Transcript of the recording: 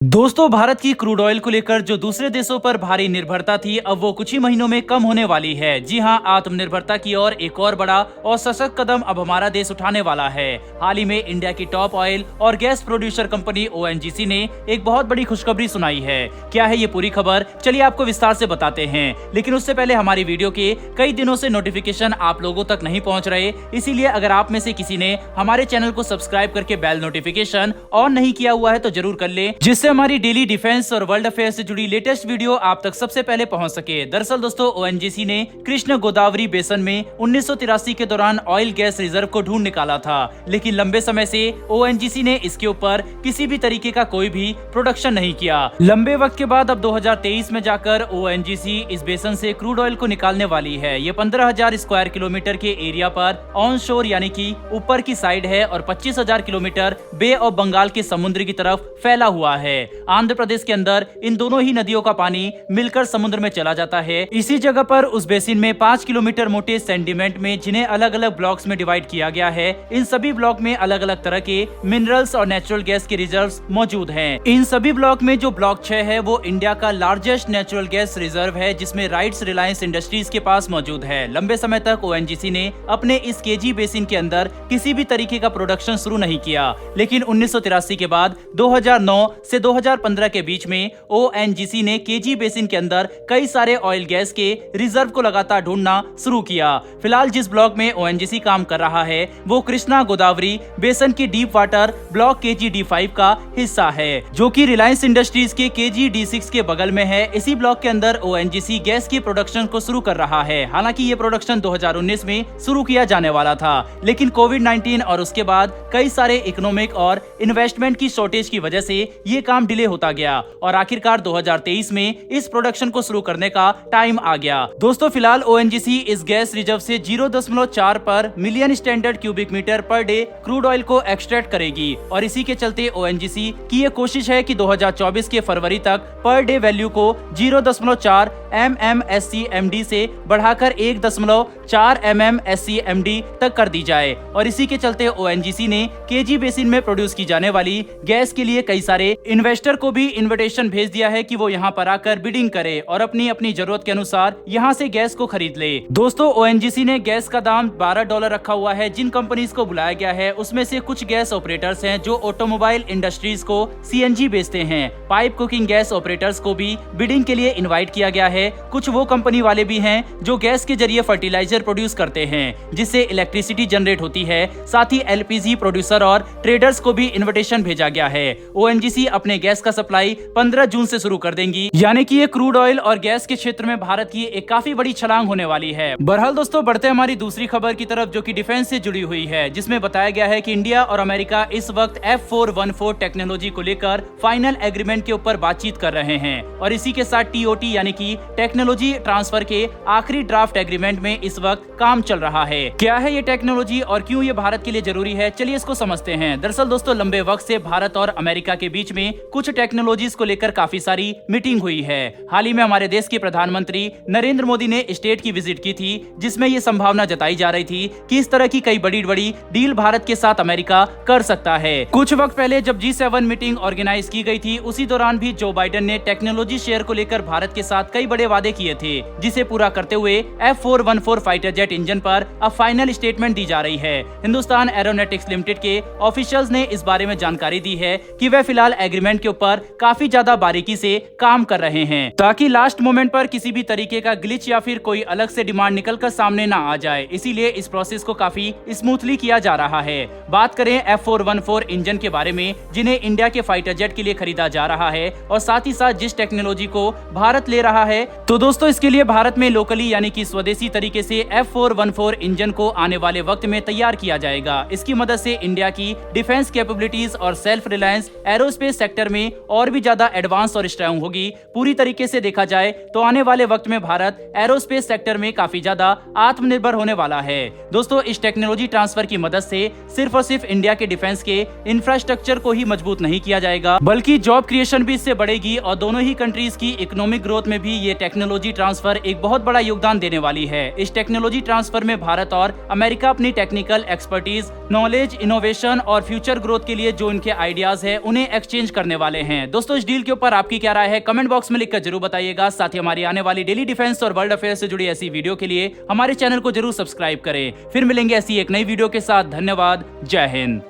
दोस्तों, भारत की crude oil को लेकर जो दूसरे देशों पर भारी निर्भरता थी, अब वो कुछ ही महीनों में कम होने वाली है। जी हां, आत्मनिर्भरता की ओर एक और बड़ा और सशक्त कदम अब हमारा देश उठाने वाला है। हाल ही में इंडिया की टॉप ऑयल और गैस प्रोड्यूसर कंपनी ONGC ने एक बहुत बड़ी खुशखबरी सुनाई है। क्या है ये पूरी खबर, चलिए आपको विस्तार से बताते हैं। लेकिन उससे पहले हमारी वीडियो के कई दिनों से नोटिफिकेशन आप लोगों तक नहीं पहुँच रहे, इसीलिए अगर आप में से किसी ने हमारे चैनल को सब्सक्राइब करके बेल नोटिफिकेशन ऑन नहीं किया हुआ है तो जरूर कर ले, जिससे हमारी डेली डिफेंस और वर्ल्ड अफेयर से जुड़ी लेटेस्ट वीडियो आप तक सबसे पहले पहुंच सके। दरअसल दोस्तों, ONGC ने कृष्ण गोदावरी बेसन में 1983 के दौरान ऑयल गैस रिजर्व को ढूंढ निकाला था, लेकिन लंबे समय से ONGC ने इसके ऊपर किसी भी तरीके का कोई भी प्रोडक्शन नहीं किया। लंबे वक्त के बाद अब 2023 में जाकर ONGC इस बेसन से क्रूड ऑयल को निकालने वाली है। ये 15,000 स्क्वायर किलोमीटर के एरिया पर ऑन शोर यानी कि ऊपर की साइड है और 25,000 किलोमीटर बे ऑफ बंगाल के समुद्र की तरफ फैला हुआ है। आंध्र प्रदेश के अंदर इन दोनों ही नदियों का पानी मिलकर समुद्र में चला जाता है। इसी जगह पर उस बेसिन में 5 किलोमीटर मोटे सेंडिमेंट में, जिन्हें अलग अलग ब्लॉक्स में डिवाइड किया गया है, इन सभी ब्लॉक में अलग अलग तरह के मिनरल्स और नेचुरल गैस के रिजर्व्स मौजूद हैं। इन सभी ब्लॉक में जो ब्लॉक 6 है वो इंडिया का लार्जेस्ट नेचुरल गैस रिजर्व है, जिसमें राइट्स रिलायंस इंडस्ट्रीज के पास मौजूद है। लंबे समय तक ONGC ने अपने इस केजी बेसिन के अंदर किसी भी तरीके का प्रोडक्शन शुरू नहीं किया, लेकिन 1983 के बाद 2009 से 2015 के बीच में ONGC ने केजी बेसिन के अंदर कई सारे ऑयल गैस के रिजर्व को लगातार ढूंढना शुरू किया। फिलहाल जिस ब्लॉक में ONGC काम कर रहा है वो कृष्णा गोदावरी बेसन की डीप वाटर ब्लॉक KG-D5 का हिस्सा है, जो कि रिलायंस इंडस्ट्रीज के KG-D6 के बगल में है। इसी ब्लॉक के अंदर ONGC गैस की प्रोडक्शन को शुरू कर रहा है। हालांकि ये प्रोडक्शन 2019 में शुरू किया जाने वाला था, लेकिन कोविड-19 और उसके बाद कई सारे इकोनॉमिक और इन्वेस्टमेंट की शॉर्टेज की वजह से ये काम डिले होता गया और आखिरकार 2023 में इस प्रोडक्शन को शुरू करने का टाइम आ गया। दोस्तों, फिलहाल ONGC इस गैस रिजर्व से 0.4 पर मिलियन स्टैंडर्ड क्यूबिक मीटर पर डे क्रूड ऑयल को एक्सट्रैक्ट करेगी और इसी के चलते ONGC की ये कोशिश है कि 2024 के फरवरी तक पर डे वैल्यू को 0.4 MMSCMD से बढ़ाकर 1.4 MMSCMD तक कर दी जाए। और इसी के चलते ONGC ने केजी बेसिन में प्रोड्यूस की जाने वाली गैस के लिए कई सारे इन्वेस्टर को भी इन्विटेशन भेज दिया है कि वो यहाँ पर आकर बिडिंग करे और अपनी अपनी जरूरत के अनुसार यहाँ से गैस को खरीद ले। दोस्तों, ONGC ने गैस का दाम $12 रखा हुआ है। जिन कंपनीज को बुलाया गया है उसमें से कुछ गैस ऑपरेटर्स हैं जो ऑटोमोबाइल इंडस्ट्रीज को CNG बेचते हैं। पाइप कुकिंग गैस ऑपरेटर्स को भी बिडिंग के लिए इन्वाइट किया गया है। कुछ वो कंपनी वाले भी हैं जो गैस के जरिए फर्टिलाइजर प्रोड्यूस करते हैं, जिससे इलेक्ट्रिसिटी जनरेट होती है। साथ ही LPG प्रोड्यूसर और ट्रेडर्स को भी इन्विटेशन भेजा गया है। ONGC अपने गैस का सप्लाई 15 जून से शुरू कर देंगी, यानी कि ये क्रूड ऑयल और गैस के क्षेत्र में भारत की एक काफी बड़ी छलांग होने वाली है। बहरहाल दोस्तों, बढ़ते हमारी दूसरी खबर की तरफ, जो कि डिफेंस से जुड़ी हुई है, जिसमें बताया गया है कि इंडिया और अमेरिका इस वक्त F414 टेक्नोलॉजी को लेकर फाइनल एग्रीमेंट के ऊपर बातचीत कर रहे हैं और इसी के साथ TOT यानी कि टेक्नोलॉजी ट्रांसफर के आखिरी ड्राफ्ट एग्रीमेंट में इस वक्त काम चल रहा है। क्या है ये टेक्नोलॉजी और क्यों ये भारत के लिए जरूरी है, चलिए इसको समझते हैं। दरअसल दोस्तों, लंबे वक्त से भारत और अमेरिका के बीच में कुछ टेक्नोलॉजीज को लेकर काफी सारी मीटिंग हुई है। हाल ही में हमारे देश के प्रधानमंत्री नरेंद्र मोदी ने स्टेट की विजिट की थी, जिसमें ये संभावना जताई जा रही थी कि इस तरह की कई बड़ी बड़ी डील भारत के साथ अमेरिका कर सकता है। कुछ वक्त पहले जब G7 मीटिंग ऑर्गेनाइज की गई थी, उसी दौरान भी जो बाइडेन ने टेक्नोलॉजी शेयर को लेकर भारत के साथ कई बड़े वादे किए थे, जिसे पूरा करते हुए F414 फाइटर जेट इंजन पर अब फाइनल स्टेटमेंट दी जा रही है। हिंदुस्तान एरोनॉटिक्स लिमिटेड के ऑफिशियल्स ने इस बारे में जानकारी दी है कि वे फिलहाल एग्रीमेंट के ऊपर काफी ज्यादा बारीकी से काम कर रहे हैं, ताकि लास्ट मोमेंट पर किसी भी तरीके का ग्लिच या फिर कोई अलग से डिमांड निकलकर सामने ना आ जाए। इसीलिए इस प्रोसेस को काफी स्मूथली किया जा रहा है। बात करें F414 इंजन के बारे में, जिन्हें इंडिया के फाइटर जेट के लिए खरीदा जा रहा है और साथ ही साथ जिस टेक्नोलॉजी को भारत ले रहा है, तो दोस्तों इसके लिए भारत में लोकली यानी कि स्वदेशी तरीके से F414 इंजन को आने वाले वक्त में तैयार किया जाएगा। इसकी मदद से इंडिया की डिफेंस कैपेबिलिटीज और सेल्फ रिलायंस एरोस्पेस सेक्टर में और भी ज्यादा एडवांस और स्ट्रांग होगी। पूरी तरीके से देखा जाए तो आने वाले वक्त में भारत एरोस्पेस सेक्टर में काफी ज्यादा आत्मनिर्भर होने वाला है। दोस्तों, इस टेक्नोलॉजी ट्रांसफर की मदद से सिर्फ और सिर्फ इंडिया के डिफेंस के इंफ्रास्ट्रक्चर को ही मजबूत नहीं किया जाएगा, बल्कि जॉब क्रिएशन भी इससे बढ़ेगी और दोनों ही कंट्रीज की इकोनॉमिक ग्रोथ में भी ये टेक्नोलॉजी ट्रांसफर एक बहुत बड़ा योगदान देने वाली है। इस टेक्नोलॉजी ट्रांसफर में भारत और अमेरिका अपनी टेक्निकल एक्सपर्टीज, नॉलेज, इनोवेशन और फ्यूचर ग्रोथ के लिए जो इनके आइडियाज है उन्हें एक्सचेंज करने करने वाले हैं। दोस्तों इस डील के ऊपर आपकी क्या राय है कमेंट बॉक्स में लिखकर जरूर बताइएगा। साथ ही हमारी आने वाली डेली डिफेंस और वर्ल्ड अफेयर से जुड़ी ऐसी वीडियो के लिए हमारे चैनल को जरूर सब्सक्राइब करें। फिर मिलेंगे ऐसी एक नई वीडियो के साथ। धन्यवाद। जय हिंद।